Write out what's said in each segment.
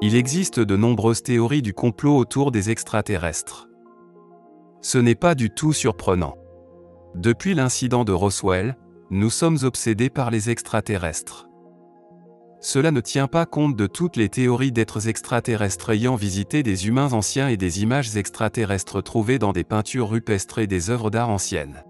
Il existe de nombreuses théories du complot autour des extraterrestres. Ce n'est pas du tout surprenant. Depuis l'incident de Roswell, nous sommes obsédés par les extraterrestres. Cela ne tient pas compte de toutes les théories d'êtres extraterrestres ayant visité des humains anciens et des images extraterrestres trouvées dans des peintures rupestres et des œuvres d'art anciennes.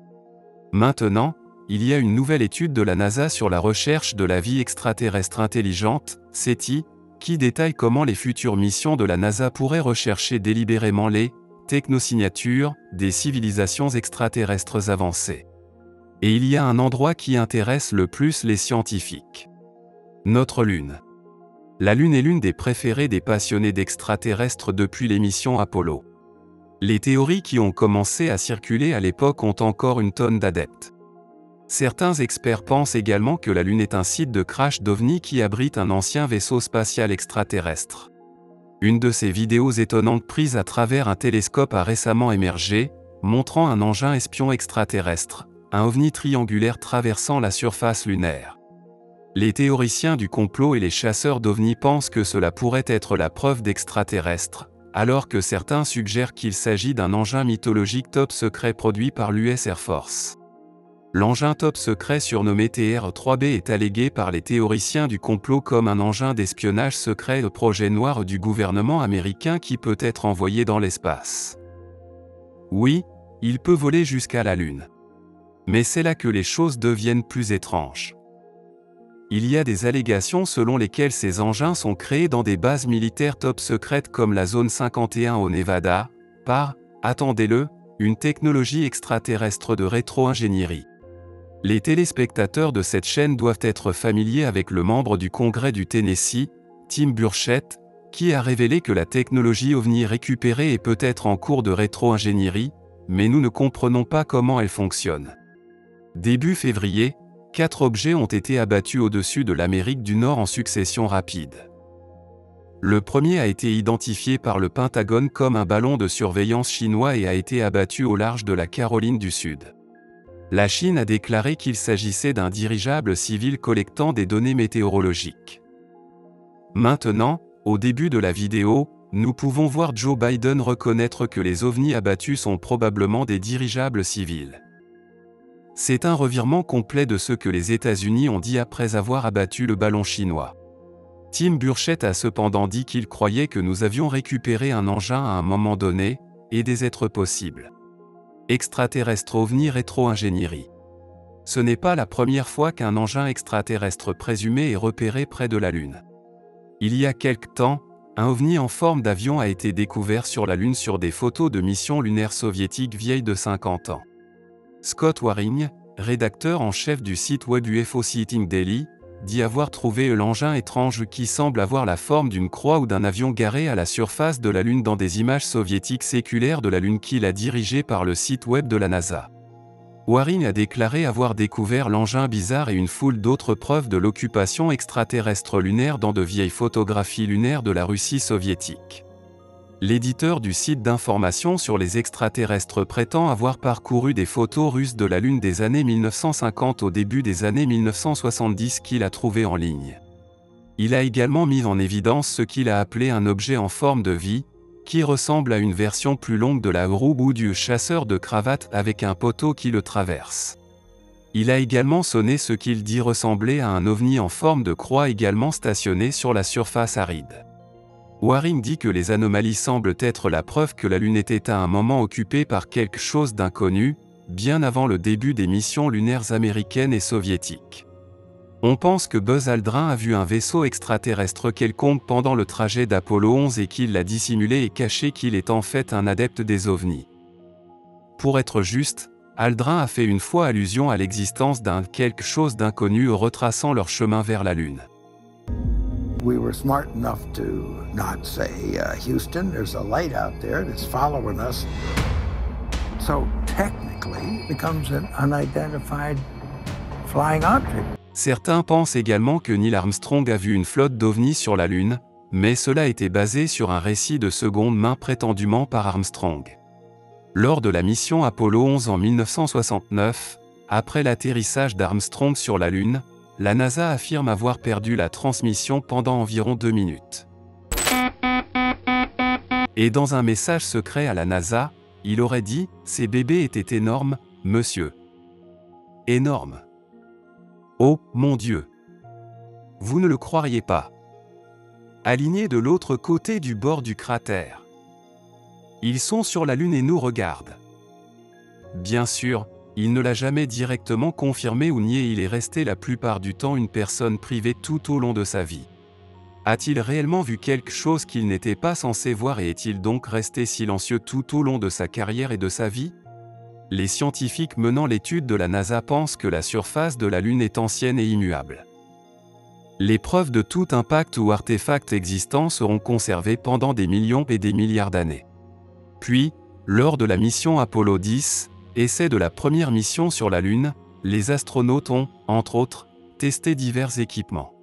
Maintenant, il y a une nouvelle étude de la NASA sur la recherche de la vie extraterrestre intelligente, SETI, qui détaille comment les futures missions de la NASA pourraient rechercher délibérément les technosignatures des civilisations extraterrestres avancées. Et il y a un endroit qui intéresse le plus les scientifiques. Notre Lune. La Lune est l'une des préférées des passionnés d'extraterrestres depuis les missions Apollo. Les théories qui ont commencé à circuler à l'époque ont encore une tonne d'adeptes. Certains experts pensent également que la Lune est un site de crash d'OVNI qui abrite un ancien vaisseau spatial extraterrestre. Une de ces vidéos étonnantes prises à travers un télescope a récemment émergé, montrant un engin espion extraterrestre, un OVNI triangulaire traversant la surface lunaire. Les théoriciens du complot et les chasseurs d'OVNI pensent que cela pourrait être la preuve d'extraterrestres, alors que certains suggèrent qu'il s'agit d'un engin mythologique top secret produit par l'US Air Force. L'engin top secret surnommé TR-3B est allégué par les théoriciens du complot comme un engin d'espionnage secret, le projet noir du gouvernement américain qui peut être envoyé dans l'espace. Oui, il peut voler jusqu'à la Lune. Mais c'est là que les choses deviennent plus étranges. Il y a des allégations selon lesquelles ces engins sont créés dans des bases militaires top secrètes comme la Zone 51 au Nevada, par, attendez-le, une technologie extraterrestre de rétro-ingénierie. Les téléspectateurs de cette chaîne doivent être familiers avec le membre du Congrès du Tennessee, Tim Burchett, qui a révélé que la technologie OVNI récupérée est peut-être en cours de rétro-ingénierie, mais nous ne comprenons pas comment elle fonctionne. Début février, 4 objets ont été abattus au-dessus de l'Amérique du Nord en succession rapide. Le premier a été identifié par le Pentagone comme un ballon de surveillance chinois et a été abattu au large de la Caroline du Sud. La Chine a déclaré qu'il s'agissait d'un dirigeable civil collectant des données météorologiques. Maintenant, au début de la vidéo, nous pouvons voir Joe Biden reconnaître que les ovnis abattus sont probablement des dirigeables civils. C'est un revirement complet de ce que les États-Unis ont dit après avoir abattu le ballon chinois. Tim Burchett a cependant dit qu'il croyait que nous avions récupéré un engin à un moment donné, et des êtres possibles. Extraterrestre OVNI rétro-ingénierie. Ce n'est pas la première fois qu'un engin extraterrestre présumé est repéré près de la Lune. Il y a quelque temps, un OVNI en forme d'avion a été découvert sur la Lune sur des photos de missions lunaires soviétiques vieilles de 50 ans. Scott Waring, rédacteur en chef du site web UFO Sighting Daily, dit avoir trouvé l'engin étrange qui semble avoir la forme d'une croix ou d'un avion garé à la surface de la Lune dans des images soviétiques séculaires de la Lune qu'il a dirigées par le site web de la NASA. Waring a déclaré avoir découvert l'engin bizarre et une foule d'autres preuves de l'occupation extraterrestre lunaire dans de vieilles photographies lunaires de la Russie soviétique. L'éditeur du site d'information sur les extraterrestres prétend avoir parcouru des photos russes de la Lune des années 1950 au début des années 1970 qu'il a trouvées en ligne. Il a également mis en évidence ce qu'il a appelé un objet en forme de vie, qui ressemble à une version plus longue de la roue ou du chasseur de cravate avec un poteau qui le traverse. Il a également sonné ce qu'il dit ressembler à un ovni en forme de croix également stationné sur la surface aride. Waring dit que les anomalies semblent être la preuve que la Lune était à un moment occupée par quelque chose d'inconnu, bien avant le début des missions lunaires américaines et soviétiques. On pense que Buzz Aldrin a vu un vaisseau extraterrestre quelconque pendant le trajet d'Apollo 11 et qu'il l'a dissimulé et caché qu'il est en fait un adepte des ovnis. Pour être juste, Aldrin a fait une fois allusion à l'existence d'un quelque chose d'inconnu retraçant leur chemin vers la Lune. We were smart enough to not say, Houston, there's a light out there that's following us. So technically, it becomes an unidentified flying object. Certains pensent également que Neil Armstrong a vu une flotte d'ovnis sur la Lune, mais cela était basé sur un récit de seconde main prétendument par Armstrong. Lors de la mission Apollo 11 en 1969, après l'atterrissage d'Armstrong sur la Lune, la NASA affirme avoir perdu la transmission pendant environ 2 minutes. Et dans un message secret à la NASA, il aurait dit « Ces bébés étaient énormes, monsieur. Énormes. Oh, mon Dieu. Vous ne le croiriez pas. Alignés de l'autre côté du bord du cratère. Ils sont sur la Lune et nous regardent. » Bien sûr, il ne l'a jamais directement confirmé ou nié, il est resté la plupart du temps une personne privée tout au long de sa vie. A-t-il réellement vu quelque chose qu'il n'était pas censé voir et est-il donc resté silencieux tout au long de sa carrière et de sa vie? Les scientifiques menant l'étude de la NASA pensent que la surface de la Lune est ancienne et immuable. Les preuves de tout impact ou artefact existant seront conservées pendant des millions et des milliards d'années. Puis, lors de la mission Apollo 10, essai de la première mission sur la Lune, les astronautes ont, entre autres, testé divers équipements.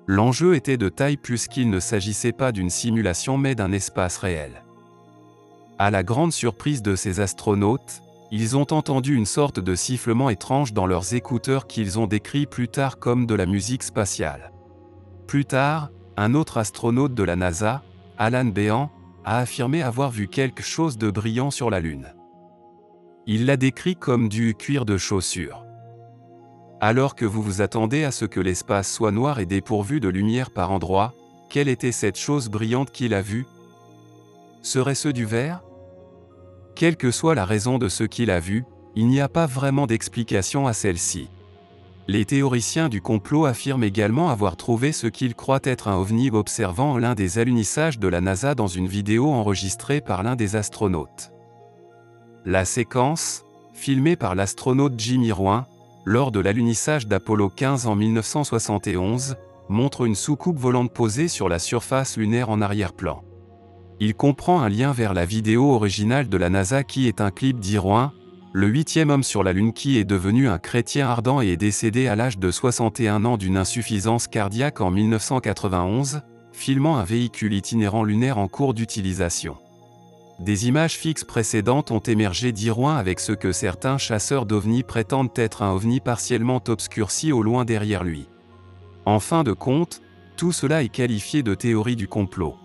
L'enjeu était de taille puisqu'il ne s'agissait pas d'une simulation mais d'un espace réel. À la grande surprise de ces astronautes, ils ont entendu une sorte de sifflement étrange dans leurs écouteurs qu'ils ont décrit plus tard comme de la musique spatiale. Plus tard, un autre astronaute de la NASA, Alan Behan, a affirmé avoir vu quelque chose de brillant sur la Lune. Il l'a décrit comme du cuir de chaussure. Alors que vous vous attendez à ce que l'espace soit noir et dépourvu de lumière par endroits, quelle était cette chose brillante qu'il a vue? Serait-ce du verre? Quelle que soit la raison de ce qu'il a vu, il n'y a pas vraiment d'explication à celle-ci. Les théoriciens du complot affirment également avoir trouvé ce qu'ils croient être un ovni observant l'un des alunisages de la NASA dans une vidéo enregistrée par l'un des astronautes. La séquence, filmée par l'astronaute Jimmy Rouen, lors de l'alunissage d'Apollo 15 en 1971, montre une soucoupe volante posée sur la surface lunaire en arrière-plan. Il comprend un lien vers la vidéo originale de la NASA qui est un clip d'Irouin, le 8e homme sur la Lune qui est devenu un chrétien ardent et est décédé à l'âge de 61 ans d'une insuffisance cardiaque en 1991, filmant un véhicule itinérant lunaire en cours d'utilisation. Des images fixes précédentes ont émergé d'Irouin avec ce que certains chasseurs d'ovnis prétendent être un ovni partiellement obscurci au loin derrière lui. En fin de compte, tout cela est qualifié de théorie du complot.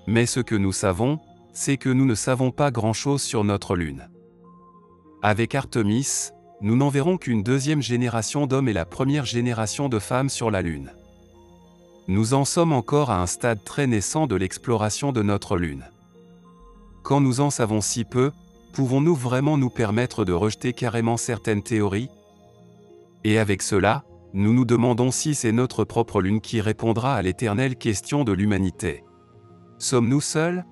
Mais ce que nous savons, c'est que nous ne savons pas grand-chose sur notre Lune. Avec Artemis, nous n'enverrons qu'une deuxième génération d'hommes et la première génération de femmes sur la Lune. Nous en sommes encore à un stade très naissant de l'exploration de notre Lune. Quand nous en savons si peu, pouvons-nous vraiment nous permettre de rejeter carrément certaines théories? Et avec cela, nous nous demandons si c'est notre propre Lune qui répondra à l'éternelle question de l'humanité. Sommes-nous seuls?